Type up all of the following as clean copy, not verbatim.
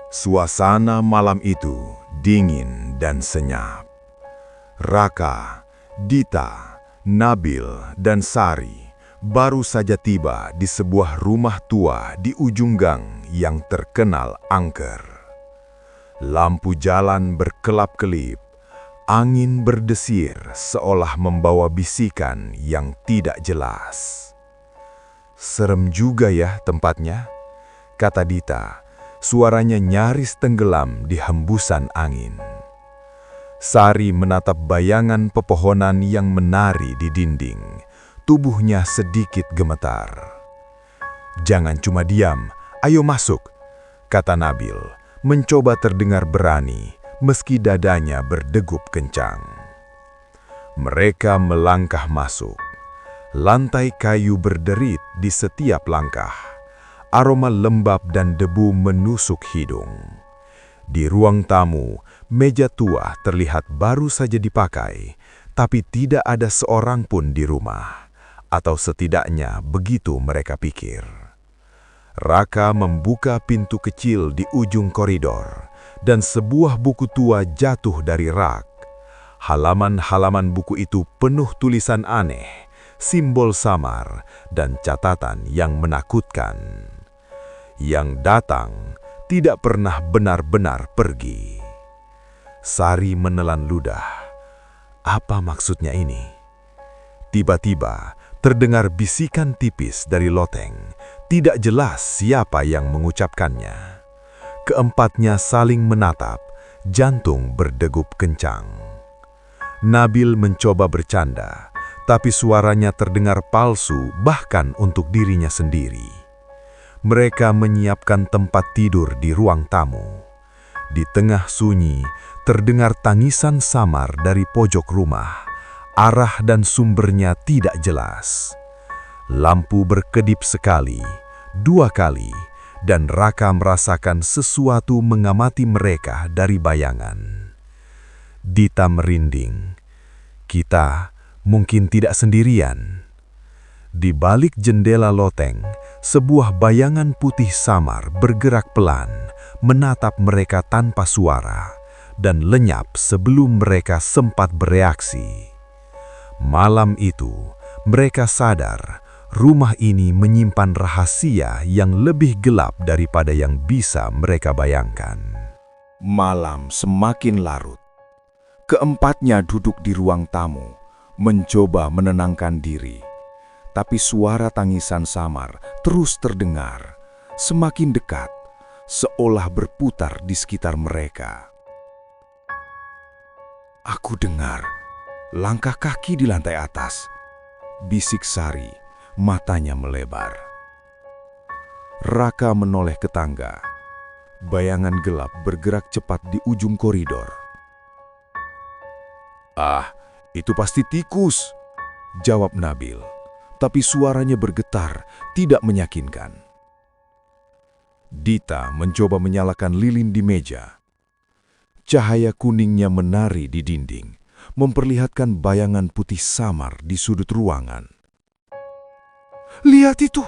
Suasana malam itu dingin dan senyap. Raka, Dita, Nabil, dan Sari baru saja tiba di sebuah rumah tua di ujung gang yang terkenal angker. Lampu jalan berkelap-kelip, angin berdesir seolah membawa bisikan yang tidak jelas. "Serem juga ya tempatnya," kata Dita. Suaranya nyaris tenggelam di hembusan angin. Sari menatap bayangan pepohonan yang menari di dinding. Tubuhnya sedikit gemetar. "Jangan cuma diam, ayo masuk," kata Nabil, mencoba terdengar berani meski dadanya berdegup kencang. Mereka melangkah masuk. Lantai kayu berderit di setiap langkah. Aroma lembab dan debu menusuk hidung. Di ruang tamu, meja tua terlihat baru saja dipakai, tapi tidak ada seorang pun di rumah, atau setidaknya begitu mereka pikir. Raka membuka pintu kecil di ujung koridor, dan sebuah buku tua jatuh dari rak. Halaman-halaman buku itu penuh tulisan aneh, simbol samar, dan catatan yang menakutkan. Yang datang tidak pernah benar-benar pergi. Sari menelan ludah. Apa maksudnya ini? Tiba-tiba terdengar bisikan tipis dari loteng. Tidak jelas siapa yang mengucapkannya. Keempatnya saling menatap, jantung berdegup kencang. Nabil mencoba bercanda, tapi suaranya terdengar palsu bahkan untuk dirinya sendiri. Mereka menyiapkan tempat tidur di ruang tamu. Di tengah sunyi, terdengar tangisan samar dari pojok rumah. Arah dan sumbernya tidak jelas. Lampu berkedip sekali, dua kali, dan Raka merasakan sesuatu mengamati mereka dari bayangan. Dita merinding. Kita mungkin tidak sendirian. Di balik jendela loteng, sebuah bayangan putih samar bergerak pelan, menatap mereka tanpa suara, dan lenyap sebelum mereka sempat bereaksi. Malam itu, mereka sadar rumah ini menyimpan rahasia yang lebih gelap daripada yang bisa mereka bayangkan. Malam semakin larut. Keempatnya duduk di ruang tamu, mencoba menenangkan diri. Tapi suara tangisan samar terus terdengar, semakin dekat, seolah berputar di sekitar mereka. "Aku dengar langkah kaki di lantai atas," bisik Sari, matanya melebar. Raka menoleh ke tangga. Bayangan gelap bergerak cepat di ujung koridor. "Ah, itu pasti tikus," jawab Nabil. Tapi suaranya bergetar, tidak meyakinkan. Dita mencoba menyalakan lilin di meja. Cahaya kuningnya menari di dinding, memperlihatkan bayangan putih samar di sudut ruangan. "Lihat itu!"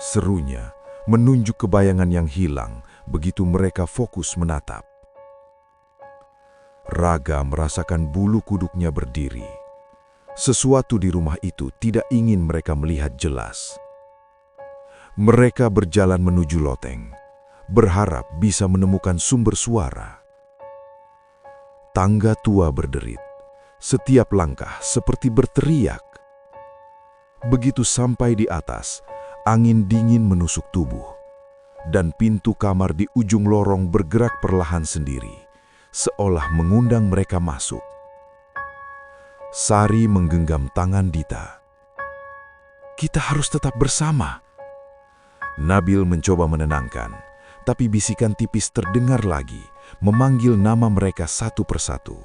serunya, menunjuk ke bayangan yang hilang begitu mereka fokus menatap. Raga merasakan bulu kuduknya berdiri. Sesuatu di rumah itu tidak ingin mereka melihat jelas. Mereka berjalan menuju loteng, berharap bisa menemukan sumber suara. Tangga tua berderit, setiap langkah seperti berteriak. Begitu sampai di atas, angin dingin menusuk tubuh, dan pintu kamar di ujung lorong bergerak perlahan sendiri, seolah mengundang mereka masuk. Sari menggenggam tangan Dita. "Kita harus tetap bersama." Nabil mencoba menenangkan, tapi bisikan tipis terdengar lagi, memanggil nama mereka satu persatu.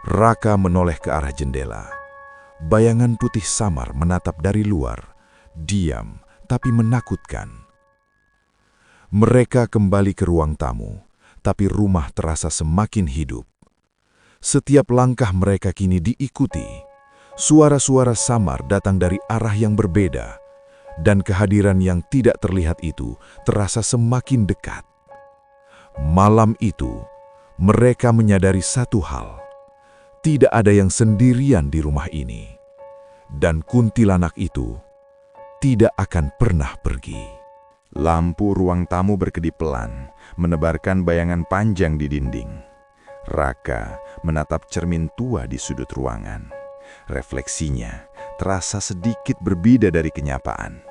Raka menoleh ke arah jendela. Bayangan putih samar menatap dari luar, diam tapi menakutkan. Mereka kembali ke ruang tamu, tapi rumah terasa semakin hidup. Setiap langkah mereka kini diikuti. Suara-suara samar datang dari arah yang berbeda, dan kehadiran yang tidak terlihat itu terasa semakin dekat. Malam itu, mereka menyadari satu hal. Tidak ada yang sendirian di rumah ini. Dan kuntilanak itu tidak akan pernah pergi. Lampu ruang tamu berkedip pelan, menebarkan bayangan panjang di dinding. Raka menatap cermin tua di sudut ruangan. Refleksinya terasa sedikit berbeda dari kenyapaan.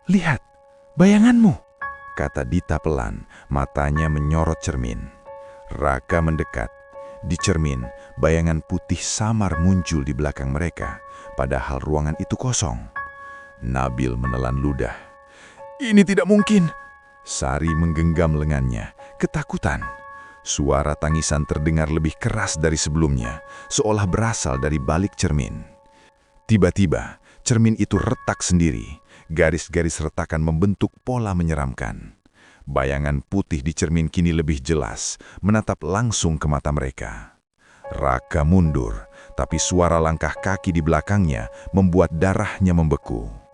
"Lihat, bayanganmu," kata Dita pelan, matanya menyorot cermin. Raka mendekat. Di cermin, bayangan putih samar muncul di belakang mereka, padahal ruangan itu kosong. Nabil menelan ludah. "Ini tidak mungkin." Sari menggenggam lengannya, ketakutan. Suara tangisan terdengar lebih keras dari sebelumnya, seolah berasal dari balik cermin. Tiba-tiba, cermin itu retak sendiri. Garis-garis retakan membentuk pola menyeramkan. Bayangan putih di cermin kini lebih jelas, menatap langsung ke mata mereka. Raka mundur, tapi suara langkah kaki di belakangnya membuat darahnya membeku.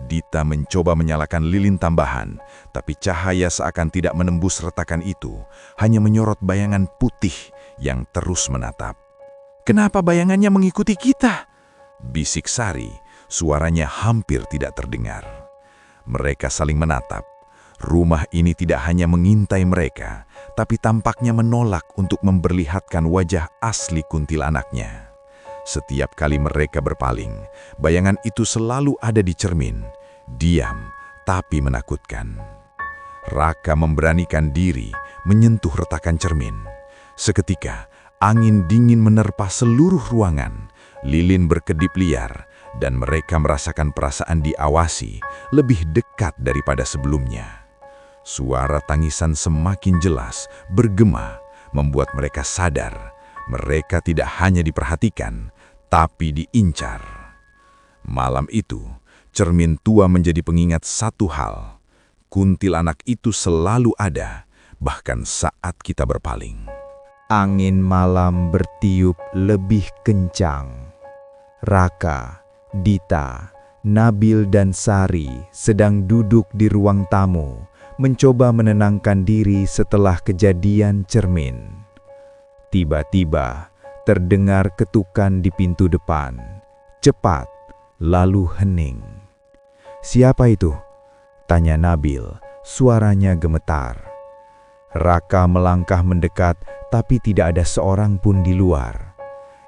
Dita mencoba menyalakan lilin tambahan, tapi cahaya seakan tidak menembus retakan itu, hanya menyorot bayangan putih yang terus menatap. "Kenapa bayangannya mengikuti kita?" bisik Sari, suaranya hampir tidak terdengar. Mereka saling menatap. Rumah ini tidak hanya mengintai mereka, tapi tampaknya menolak untuk memperlihatkan wajah asli kuntilanaknya. Setiap kali mereka berpaling, bayangan itu selalu ada di cermin, diam tapi menakutkan. Raka memberanikan diri menyentuh retakan cermin. Seketika, angin dingin menerpa seluruh ruangan, lilin berkedip liar, dan mereka merasakan perasaan diawasi lebih dekat daripada sebelumnya. Suara tangisan semakin jelas, bergema, membuat mereka sadar mereka tidak hanya diperhatikan, tapi diincar. Malam itu, cermin tua menjadi pengingat satu hal. Kuntilanak itu selalu ada, bahkan saat kita berpaling. Angin malam bertiup lebih kencang. Raka, Dita, Nabil dan Sari sedang duduk di ruang tamu, mencoba menenangkan diri setelah kejadian cermin. Tiba-tiba, terdengar ketukan di pintu depan. Cepat, lalu hening. "Siapa itu?" tanya Nabil, suaranya gemetar. Raka melangkah mendekat, tapi tidak ada seorang pun di luar.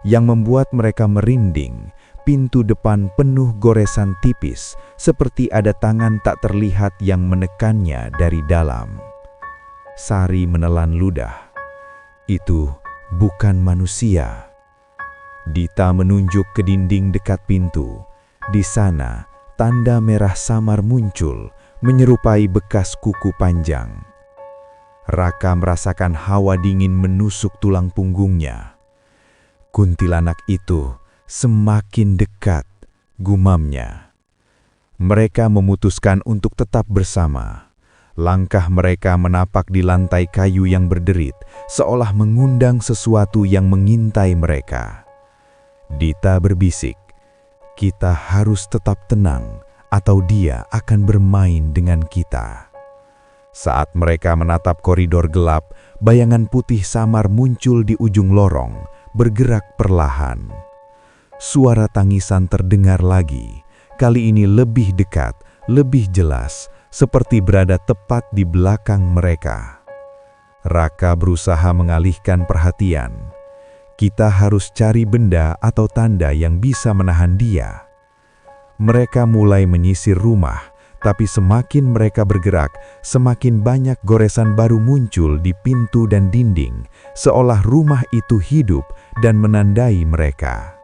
Yang membuat mereka merinding, pintu depan penuh goresan tipis, seperti ada tangan tak terlihat yang menekannya dari dalam. Sari menelan ludah. "Itu bukan manusia." Dita menunjuk ke dinding dekat pintu. Di sana, tanda merah samar muncul, menyerupai bekas kuku panjang. Raka merasakan hawa dingin menusuk tulang punggungnya. Kuntilanak itu semakin dekat, gumamnya. Mereka memutuskan untuk tetap bersama. Langkah mereka menapak di lantai kayu yang berderit, seolah mengundang sesuatu yang mengintai mereka. Dita berbisik, "Kita harus tetap tenang, atau dia akan bermain dengan kita." Saat mereka menatap koridor gelap, bayangan putih samar muncul di ujung lorong, bergerak perlahan. Suara tangisan terdengar lagi, kali ini lebih dekat, lebih jelas, seperti berada tepat di belakang mereka. Raka berusaha mengalihkan perhatian. Kita harus cari benda atau tanda yang bisa menahan dia. Mereka mulai menyisir rumah, tapi semakin mereka bergerak, semakin banyak goresan baru muncul di pintu dan dinding, seolah rumah itu hidup dan menandai mereka.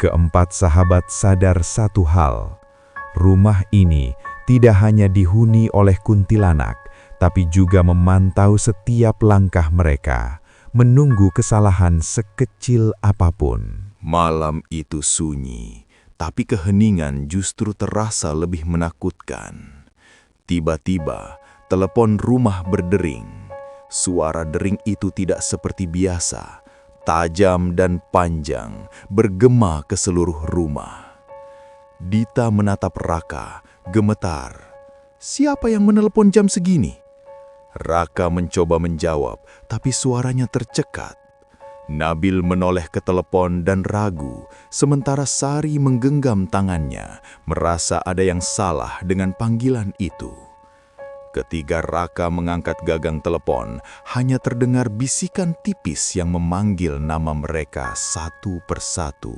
Keempat sahabat sadar satu hal, rumah ini tidak hanya dihuni oleh kuntilanak, tapi juga memantau setiap langkah mereka, menunggu kesalahan sekecil apapun. Malam itu sunyi, tapi keheningan justru terasa lebih menakutkan. Tiba-tiba, telepon rumah berdering. Suara dering itu tidak seperti biasa, tajam dan panjang, bergema ke seluruh rumah. Dita menatap Raka, gemetar. Siapa yang menelepon jam segini? Raka mencoba menjawab, tapi suaranya tercekat. Nabil menoleh ke telepon dan ragu, sementara Sari menggenggam tangannya, merasa ada yang salah dengan panggilan itu. Ketika Raka mengangkat gagang telepon, hanya terdengar bisikan tipis yang memanggil nama mereka satu persatu.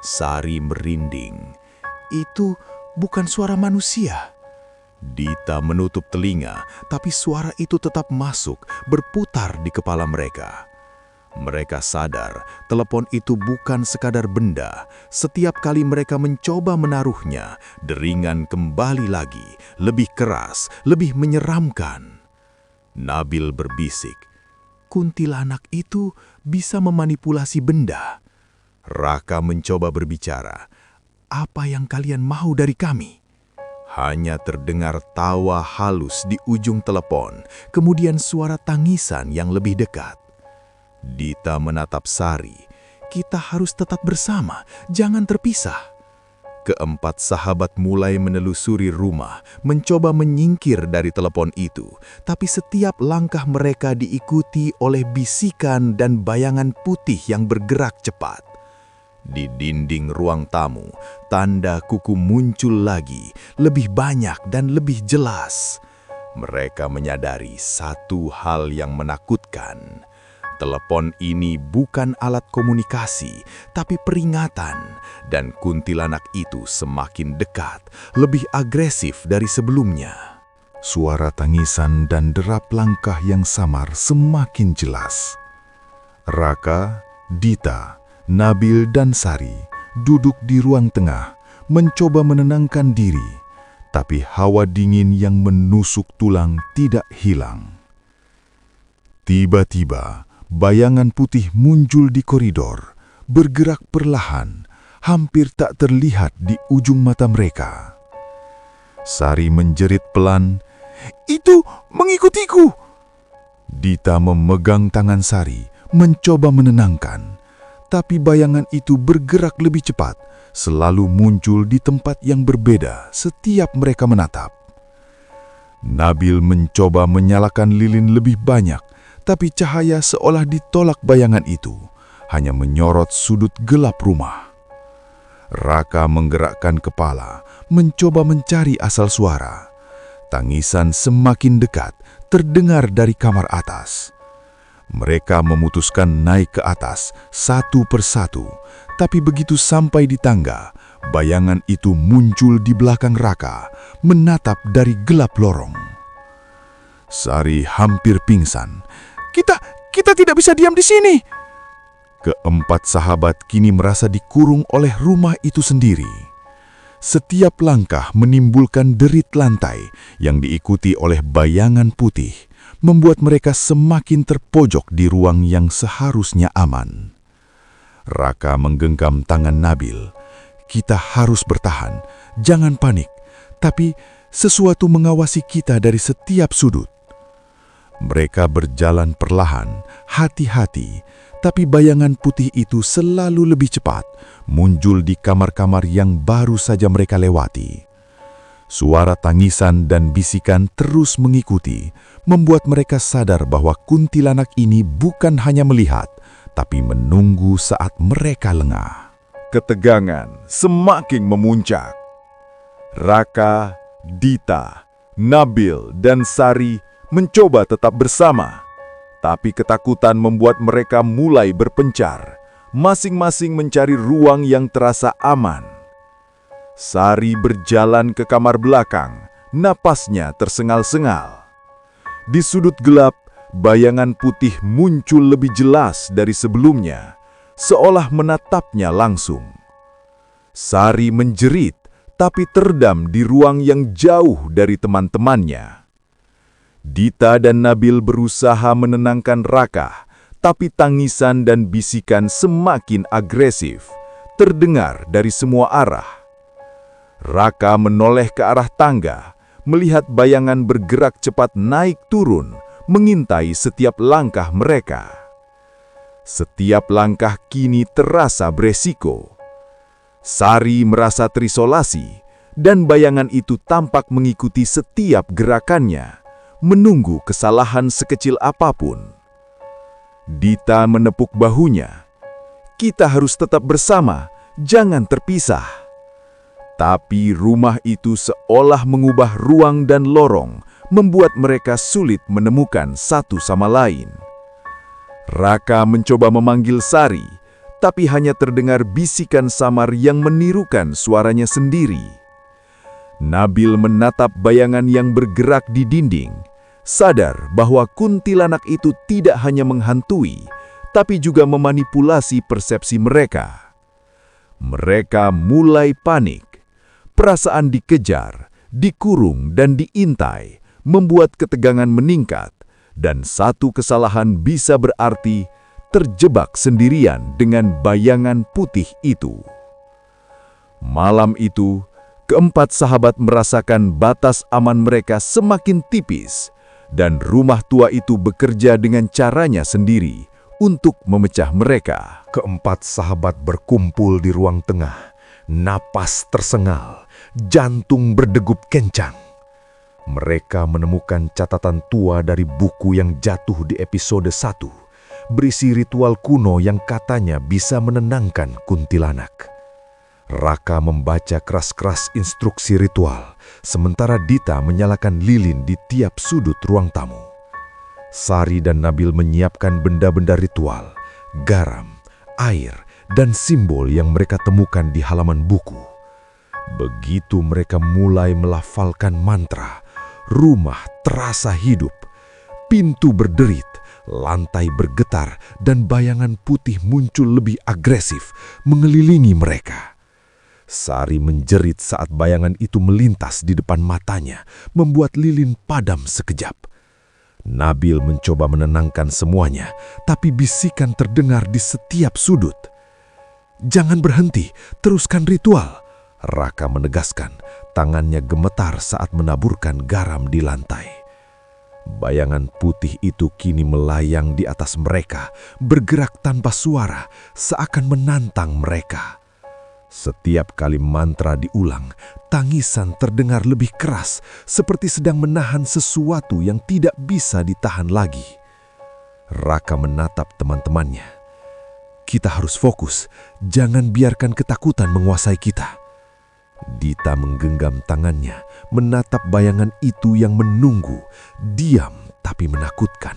Sari merinding. Itu bukan suara manusia. Dita menutup telinga, tapi suara itu tetap masuk, berputar di kepala mereka. Mereka sadar telepon itu bukan sekadar benda. Setiap kali mereka mencoba menaruhnya, deringan kembali lagi, lebih keras, lebih menyeramkan. Nabil berbisik, "Kuntilanak itu bisa memanipulasi benda." Raka mencoba berbicara, "Apa yang kalian mau dari kami?" Hanya terdengar tawa halus di ujung telepon, kemudian suara tangisan yang lebih dekat. Dita menatap Sari, "Kita harus tetap bersama, jangan terpisah." Keempat sahabat mulai menelusuri rumah, mencoba menyingkir dari telepon itu, tapi setiap langkah mereka diikuti oleh bisikan dan bayangan putih yang bergerak cepat. Di dinding ruang tamu, tanda kuku muncul lagi, lebih banyak dan lebih jelas. Mereka menyadari satu hal yang menakutkan. Telepon ini bukan alat komunikasi, tapi peringatan, dan kuntilanak itu semakin dekat, lebih agresif dari sebelumnya. Suara tangisan dan derap langkah yang samar semakin jelas. Raka, Dita, Nabil dan Sari duduk di ruang tengah, mencoba menenangkan diri, tapi hawa dingin yang menusuk tulang tidak hilang. Tiba-tiba, bayangan putih muncul di koridor, bergerak perlahan, hampir tak terlihat di ujung mata mereka. Sari menjerit pelan, "Itu mengikutiku!" Dita memegang tangan Sari, mencoba menenangkan. Tapi bayangan itu bergerak lebih cepat, selalu muncul di tempat yang berbeda setiap mereka menatap. Nabil mencoba menyalakan lilin lebih banyak, tapi cahaya seolah ditolak bayangan itu, hanya menyorot sudut gelap rumah. Raka menggerakkan kepala, mencoba mencari asal suara. Tangisan semakin dekat, terdengar dari kamar atas. Mereka memutuskan naik ke atas, satu persatu, tapi begitu sampai di tangga, bayangan itu muncul di belakang Raka, menatap dari gelap lorong. Sari hampir pingsan. Kita tidak bisa diam di sini." Keempat sahabat kini merasa dikurung oleh rumah itu sendiri. Setiap langkah menimbulkan derit lantai yang diikuti oleh bayangan putih, membuat mereka semakin terpojok di ruang yang seharusnya aman. Raka menggenggam tangan Nabil. "Kita harus bertahan, jangan panik, tapi sesuatu mengawasi kita dari setiap sudut." Mereka berjalan perlahan, hati-hati, tapi bayangan putih itu selalu lebih cepat, muncul di kamar-kamar yang baru saja mereka lewati. Suara tangisan dan bisikan terus mengikuti, membuat mereka sadar bahwa kuntilanak ini bukan hanya melihat, tapi menunggu saat mereka lengah. Ketegangan semakin memuncak. Raka, Dita, Nabil, dan Sari mencoba tetap bersama, tapi ketakutan membuat mereka mulai berpencar, masing-masing mencari ruang yang terasa aman. Sari berjalan ke kamar belakang, napasnya tersengal-sengal. Di sudut gelap, bayangan putih muncul lebih jelas dari sebelumnya, seolah menatapnya langsung. Sari menjerit, tapi teredam di ruang yang jauh dari teman-temannya. Dita dan Nabil berusaha menenangkan Raka, tapi tangisan dan bisikan semakin agresif, terdengar dari semua arah. Raka menoleh ke arah tangga, melihat bayangan bergerak cepat naik turun, mengintai setiap langkah mereka. Setiap langkah kini terasa beresiko. Sari merasa terisolasi, dan bayangan itu tampak mengikuti setiap gerakannya, menunggu kesalahan sekecil apapun. Dita menepuk bahunya. Kita harus tetap bersama, jangan terpisah. Tapi rumah itu seolah mengubah ruang dan lorong, membuat mereka sulit menemukan satu sama lain. Raka mencoba memanggil Sari, tapi hanya terdengar bisikan samar yang menirukan suaranya sendiri. Nabil menatap bayangan yang bergerak di dinding, sadar bahwa kuntilanak itu tidak hanya menghantui, tapi juga memanipulasi persepsi mereka. Mereka mulai panik. Perasaan dikejar, dikurung, dan diintai membuat ketegangan meningkat, dan satu kesalahan bisa berarti terjebak sendirian dengan bayangan putih itu. Malam itu, keempat sahabat merasakan batas aman mereka semakin tipis, dan rumah tua itu bekerja dengan caranya sendiri untuk memecah mereka. Keempat sahabat berkumpul di ruang tengah, napas tersengal, jantung berdegup kencang. Mereka menemukan catatan tua dari buku yang jatuh di episode 1, berisi ritual kuno yang katanya bisa menenangkan kuntilanak. Raka membaca keras-keras instruksi ritual, sementara Dita menyalakan lilin di tiap sudut ruang tamu. Sari dan Nabil menyiapkan benda-benda ritual, garam, air, dan simbol yang mereka temukan di halaman buku. Begitu mereka mulai melafalkan mantra, rumah terasa hidup. Pintu berderit, lantai bergetar, dan bayangan putih muncul lebih agresif, mengelilingi mereka. Sari menjerit saat bayangan itu melintas di depan matanya, membuat lilin padam sekejap. Nabil mencoba menenangkan semuanya, tapi bisikan terdengar di setiap sudut. "Jangan berhenti, teruskan ritual," Raka menegaskan, tangannya gemetar saat menaburkan garam di lantai. Bayangan putih itu kini melayang di atas mereka, bergerak tanpa suara, seakan menantang mereka. Setiap kali mantra diulang, tangisan terdengar lebih keras, seperti sedang menahan sesuatu yang tidak bisa ditahan lagi. Raka menatap teman-temannya. "Kita harus fokus, jangan biarkan ketakutan menguasai kita." Dita menggenggam tangannya, menatap bayangan itu yang menunggu, diam tapi menakutkan.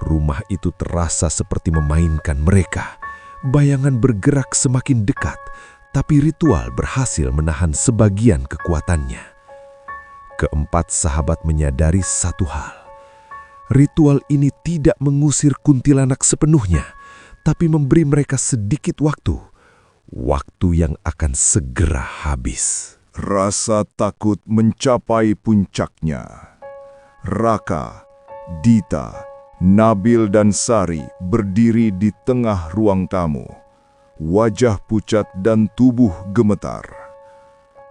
Rumah itu terasa seperti memainkan mereka. Bayangan bergerak semakin dekat, tapi ritual berhasil menahan sebagian kekuatannya. Keempat sahabat menyadari satu hal. Ritual ini tidak mengusir kuntilanak sepenuhnya, tapi memberi mereka sedikit waktu. Waktu yang akan segera habis. Rasa takut mencapai puncaknya. Raka, Dita, Nabil dan Sari berdiri di tengah ruang tamu. Wajah pucat dan tubuh gemetar.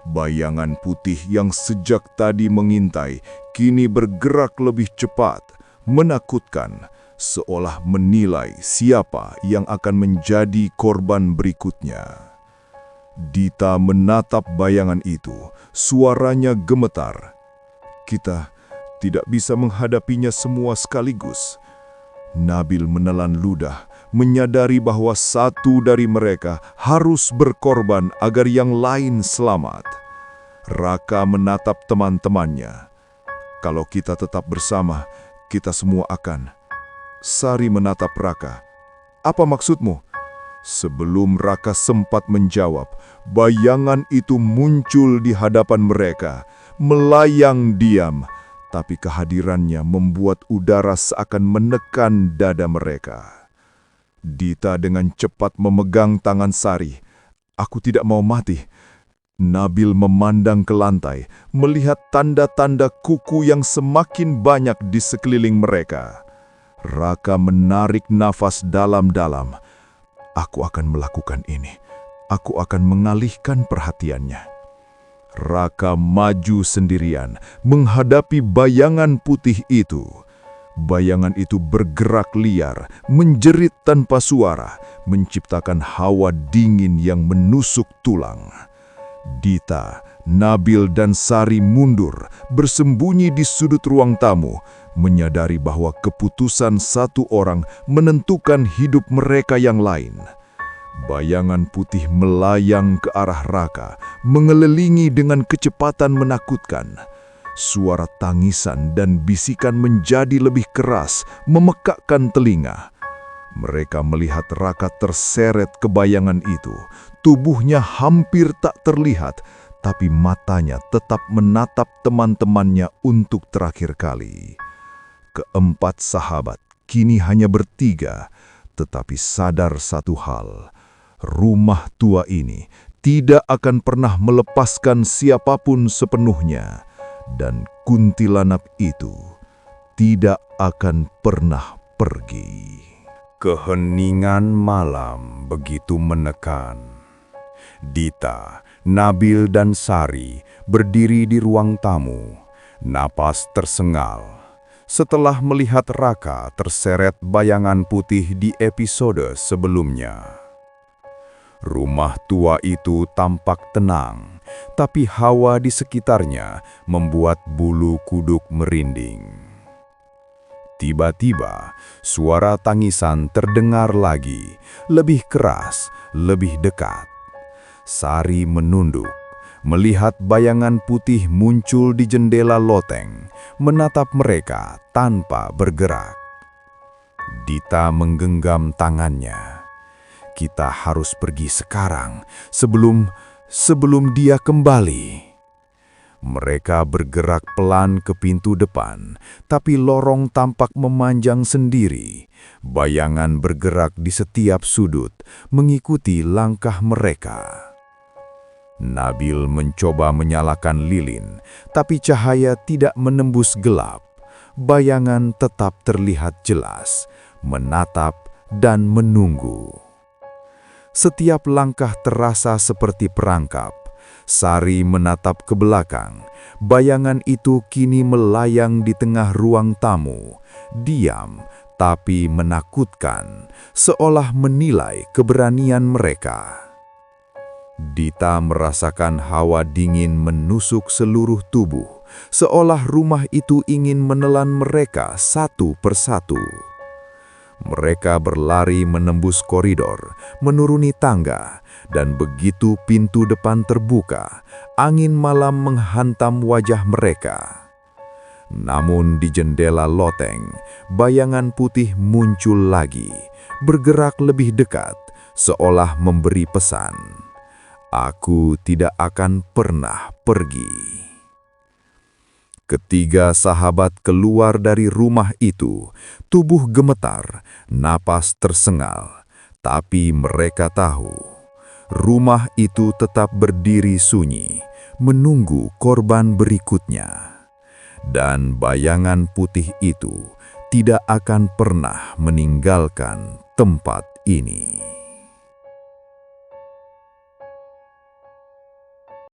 Bayangan putih yang sejak tadi mengintai kini bergerak lebih cepat, menakutkan, seolah menilai siapa yang akan menjadi korban berikutnya. Dita menatap bayangan itu, suaranya gemetar. "Kita tidak bisa menghadapinya semua sekaligus." Nabil menelan ludah, menyadari bahwa satu dari mereka harus berkorban agar yang lain selamat. Raka menatap teman-temannya. "Kalau kita tetap bersama, kita semua akan..." Sari menatap Raka. "Apa maksudmu?" Sebelum Raka sempat menjawab, bayangan itu muncul di hadapan mereka, melayang diam, tapi kehadirannya membuat udara seakan menekan dada mereka. Dita dengan cepat memegang tangan Sari. "Aku tidak mau mati." Nabil memandang ke lantai, melihat tanda-tanda kuku yang semakin banyak di sekeliling mereka. Raka menarik nafas dalam-dalam. "Aku akan melakukan ini. Aku akan mengalihkan perhatiannya." Raka maju sendirian, menghadapi bayangan putih itu. Bayangan itu bergerak liar, menjerit tanpa suara, menciptakan hawa dingin yang menusuk tulang. Dita, Nabil dan Sari mundur, bersembunyi di sudut ruang tamu, menyadari bahwa keputusan satu orang menentukan hidup mereka yang lain. Bayangan putih melayang ke arah Raka, mengelilingi dengan kecepatan menakutkan. Suara tangisan dan bisikan menjadi lebih keras, memekakkan telinga. Mereka melihat Raka terseret ke bayangan itu. Tubuhnya hampir tak terlihat, tapi matanya tetap menatap teman-temannya untuk terakhir kali. Keempat sahabat kini hanya bertiga, tetapi sadar satu hal. Rumah tua ini tidak akan pernah melepaskan siapapun sepenuhnya, dan kuntilanak itu tidak akan pernah pergi. Keheningan malam begitu menekan. Dita, Nabil dan Sari berdiri di ruang tamu, napas tersengal, setelah melihat Raka terseret bayangan putih di episode sebelumnya. Rumah tua itu tampak tenang, tapi hawa di sekitarnya membuat bulu kuduk merinding. Tiba-tiba, suara tangisan terdengar lagi, lebih keras, lebih dekat. Sari menunduk, melihat bayangan putih muncul di jendela loteng, menatap mereka tanpa bergerak. Dita menggenggam tangannya. Kita harus pergi sekarang, sebelum dia kembali. Mereka bergerak pelan ke pintu depan, tapi lorong tampak memanjang sendiri. Bayangan bergerak di setiap sudut, mengikuti langkah mereka. Nabil mencoba menyalakan lilin, tapi cahaya tidak menembus gelap. Bayangan tetap terlihat jelas, menatap dan menunggu. Setiap langkah terasa seperti perangkap. Sari menatap ke belakang. Bayangan itu kini melayang di tengah ruang tamu, diam tapi menakutkan, seolah menilai keberanian mereka. Dita merasakan hawa dingin menusuk seluruh tubuh, seolah rumah itu ingin menelan mereka satu persatu. Mereka berlari menembus koridor, menuruni tangga, dan begitu pintu depan terbuka, angin malam menghantam wajah mereka. Namun di jendela loteng, bayangan putih muncul lagi, bergerak lebih dekat, seolah memberi pesan. Aku tidak akan pernah pergi. Ketiga sahabat keluar dari rumah itu, tubuh gemetar, napas tersengal. Tapi mereka tahu, rumah itu tetap berdiri sunyi, menunggu korban berikutnya. Dan bayangan putih itu tidak akan pernah meninggalkan tempat ini.